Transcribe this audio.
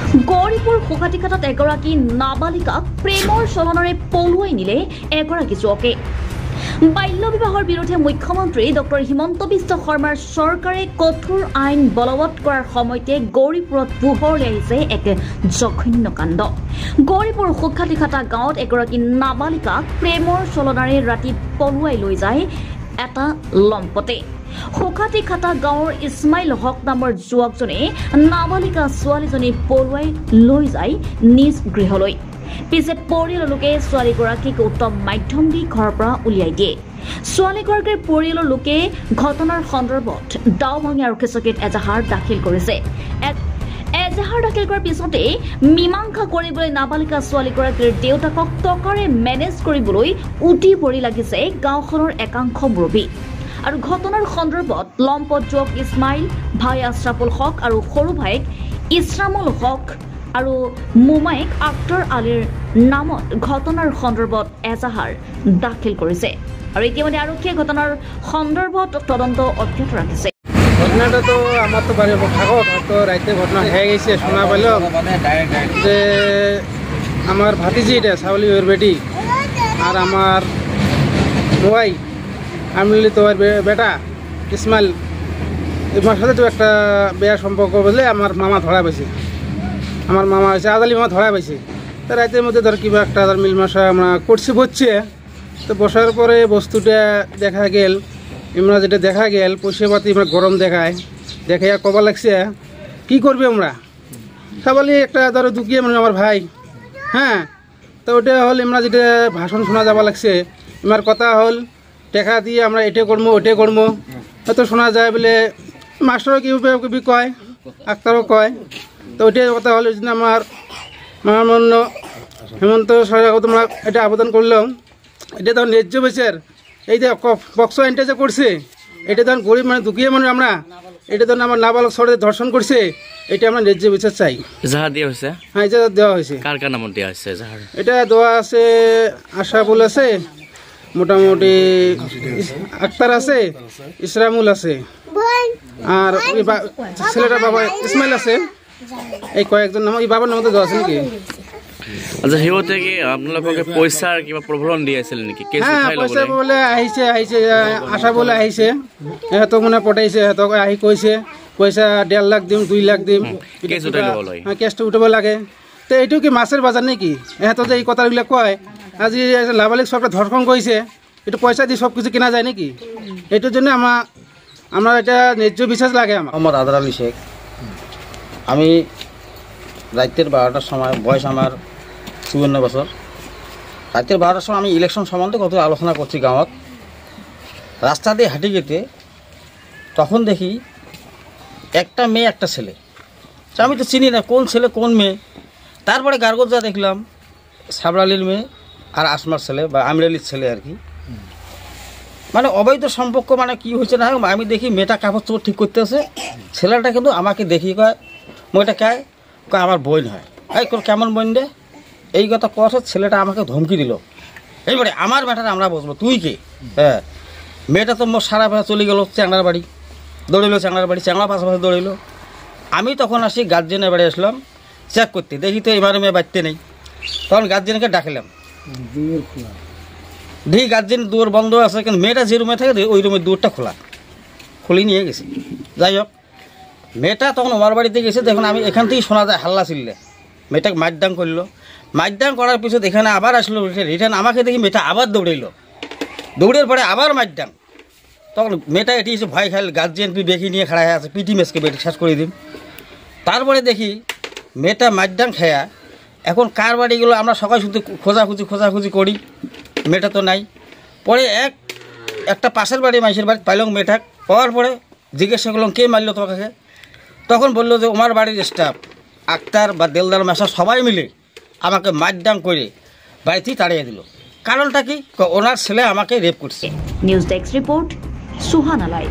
গৌৰীপুৰ সুখাতিঘাটত এগৰাকী নাবালিকাক প্ৰেমৰ চলনেৰে পলুৱাই নিলে এগৰাকী যুৱকে। বাল্য বিবাহৰ বিৰুদ্ধে মুখ্যমন্ত্ৰী ডক্টৰ হিমন্ত বিশ্ব শৰ্মাৰ চৰকাৰে কঠোৰ আইন বলবৎ কৰাৰ সময়তে গৌৰীপুৰত পোহৰলৈ আহিছে এক জঘন্য কাণ্ড। গৌৰীপুৰ সুখাতিঘাটা গাঁৱত এগৰাকী নাবালিকাক প্ৰেমৰ চলনেৰে ৰাতি পলুৱাই লৈ যায় এটা লম্পটে। সুখাতিঘাটা গাঁৱৰ ইছমাইল হক নামৰ যুৱকজনে নাবালিকা ছোৱালীজনী পলুৱাই লৈ যায় নিজ গৃহলৈ। পিছে পৰিয়ালৰ লোকে ছোৱালীগৰাকীক উত্তম মাধ্যম দি ঘৰৰ পৰা উলিয়াই দিয়ে। ছোৱালীগৰাকীৰ পৰিয়ালৰ লোকে ঘটনাৰ সন্দৰ্ভত দাওভাঙি আৰক্ষী চকীত এজাহাৰ দাখিল কৰিছে। এজাহাৰ দাখিল কৰাৰ পিছতে মীমাংসা কৰিবলৈ নাবালিকা ছোৱালীগৰাকীৰ দেউতাকক টকাৰে মেনেজ কৰিবলৈ উঠি পৰি লাগিছে গাঁওখনৰ একাংশ মুৰব্বী। আৰু ঘটনাৰ সন্দৰ্ভত লম্পট যুৱক ইছমাইল, ভাই আশ্ৰাফুল হক আৰু সৰু ভাইক ইছৰামুল হক আৰু মোমাইক আক্তৰ আলীৰ নামত ঘটনাৰ সন্দৰ্ভত এজাহাৰ দাখিল কৰিছে। আৰু ইতিমধ্যে আৰক্ষীয়ে ঘটনাৰ সন্দৰ্ভত তদন্ত অব্যাহত ৰাখিছে। ঘটনাটা তো আমার তো বাড়ির থাকত হয়তো রাইতে ঘটনা হয়ে গেছে, শোনা পাইল যে আমার ভাতিজি এটা সাউলি ওর বেটি আর আমার মোবাইল আমি তো বেটা ইসমাইল এর সাথে তো একটা বেয়ার সম্পর্ক বলে আমার মামা ধরা পাইছে। আমার মামা হয়েছে আদালি মামা ধরা পাইছে। তো রাইতের মধ্যে ধর কিবা একটা ধর মিলমাশা আমরা করছি বসছে। তো বসার পরে বস্তুটা দেখা গেল, আমরা যেটা দেখা গেল পয়সা পাতি আমরা গরম দেখায় দেখাইয়া কবা লাগছে কি করবে আমরা সবাই একটা ধরো দুকিয়ে মানে আমার ভাই। হ্যাঁ, তো ওটা হল আমরা যেটা ভাষণ শোনা যাবা লাগছে, আমার কথা হল টেকা দিয়ে আমরা এটে করবো ওটে করবো। হয়তো শোনা যায় বলে মাস্টারও কি কয়, আক্তারও কয়। তো ওইটাই কথা হল যদি আমার মহামান্য হেমন্ত সরকার তোমরা এটা আবেদন করলাম, এটা তখন ন্যায্য বিচার। এই যে বক্সো আইনটা যে করছে এটা তখন গরিব মানে দুঃখীয় মানুষ আমরা, এটা তখন আমার নাবালক সরে ধর্ষণ করছে, এটা আমরা ন্যায্য বিচার চাই। জাহার দেওয়া হয়েছে? হ্যাঁ, এটা দেওয়া হয়েছে। কার কার নাম দেওয়া হয়েছে জাহার? এটা দেওয়া আছে আশাফুল আছে, মোটামুটি আক্তার আছে, ইসরামুল আছে, আর ওই ছেলেটার বাবা ইসমাইল আছে। এই কয়েকজন নাম, এই বাবার নাম তো দেওয়া আছে নাকি? আচ্ছা, সিহঁতে কি আপোনালোকে পইচাৰ কিবা প্ৰলোভন দি আছিল নেকি? হ্যাঁ, পইচা বলে আহিছে আশা বলে আহিছে, সিহঁতক মানে পঠাইছে, সিহঁতক আহি কৈছে পইচা 1.5 লাখ দিম 2 লাখ দিম, কেছটো উঠাব লাগে। তো এইটো কি মাছের বাজার নাকি? ইহঁতৰ যে এই কথাবিলাক কয় আজি নাবালিক সবটা ধর্ষণ কৰিছে, এইটো পয়সা দিয়ে সব কিছু কেনা যায় নাকি? এইটোর জন্য আমার এটা ন্যায্য বিশ্বাস লাগে। আমার মোহাম্মদ আদর আলী শেখ। আমি রাতের 12টার সময়, বয়স আমার 54 বছর। রাতের 12টার সময় আমি ইলেকশন সম্বন্ধে কত আলোচনা করছি গাঁৱত। রাস্তা দিয়ে হাঁটি যেতে তখন দেখি একটা মেয়ে একটা ছেলে। আমি তো চিনি না কোন ছেলে কোন মেয়ে। তারপরে গারগোজা দেখলাম সাবরালির মেয়ে আর আসমার ছেলে বা আমিরালির ছেলে আর কি। মানে অবৈধ সম্পর্ক, মানে কি হয়েছে না আমি দেখি মেয়েটা কাপড় চোপড় ঠিক করতে আছে, ছেলেটা কিন্তু আমাকে দেখি কয় মেয়েটা কয় আমার বোন হয়। এই কেমন বোন রে? এই কথা কথা ছেলেটা আমাকে ধমকি দিল। এইবারে আমার ব্যাটারে আমরা বসবো, তুই কে? হ্যাঁ, মেয়েটা তো সারা পাশে চলে গেল চ্যাংড়ার বাড়ি, দৌড়িল চ্যাংড়ার বাড়ি, চ্যাংড়া পাশাপাশি দৌড়িল। আমি তখন আসি গার্জেনের বাড়ি আসলাম চেক করতে, দেখি তো এবারে মেয়ে বাড়তে নেই। তখন গার্জেনকে ডাকলাম, দেখি গার্জেন দুয়ার বন্ধ আছে, কিন্তু মেয়েটা যে রুমে থাকে ওই রুমের দুয়ারটা খোলা, খুলে নিয়ে গেছে। যাই হোক, মেয়েটা তখন আমার বাড়িতে গেছে। দেখুন আমি এখান থেকেই শোনা যায় হাল্লা চিল্লে, মেয়েটাকে মারদাং করলো। মারদাং করার পিছত এখানে আবার আসলো রিটার্ন, আমাকে দেখি মেয়েটা আবার দৌড়াইল, দৌড়ের পরে আবার মারদাং। তখন মেয়েটা এটি এসে ভয় খাইল, গার্জেন তুই বেঁকি নিয়ে খাড়া হয়ে আছে, পিটি মেসকে বেটি শেষ করে দিন। তারপরে দেখি মেয়েটা মারদাং খেয়া এখন কার বাড়িগুলো আমরা সকাল শুধু খোঁজাখুঁজি করি, মেয়েটা তো নাই। পরে একটা পাশের বাড়ি মানুষের বাড়ি পাইলাম মেয়েটা, পাওয়ার পরে জিজ্ঞাসা করলাম কে মারলো তোমাকে? তখন বললো যে আমার বাড়ির স্টাফ আক্তার বা দেলদার মাসা সবাই মিলে আমাকে মারদাং করে বাড়িতেই তাড়িয়ে দিল। কারণটা কি? ওনার ছেলে আমাকে রেপ করছে। News desk report, Suhana live.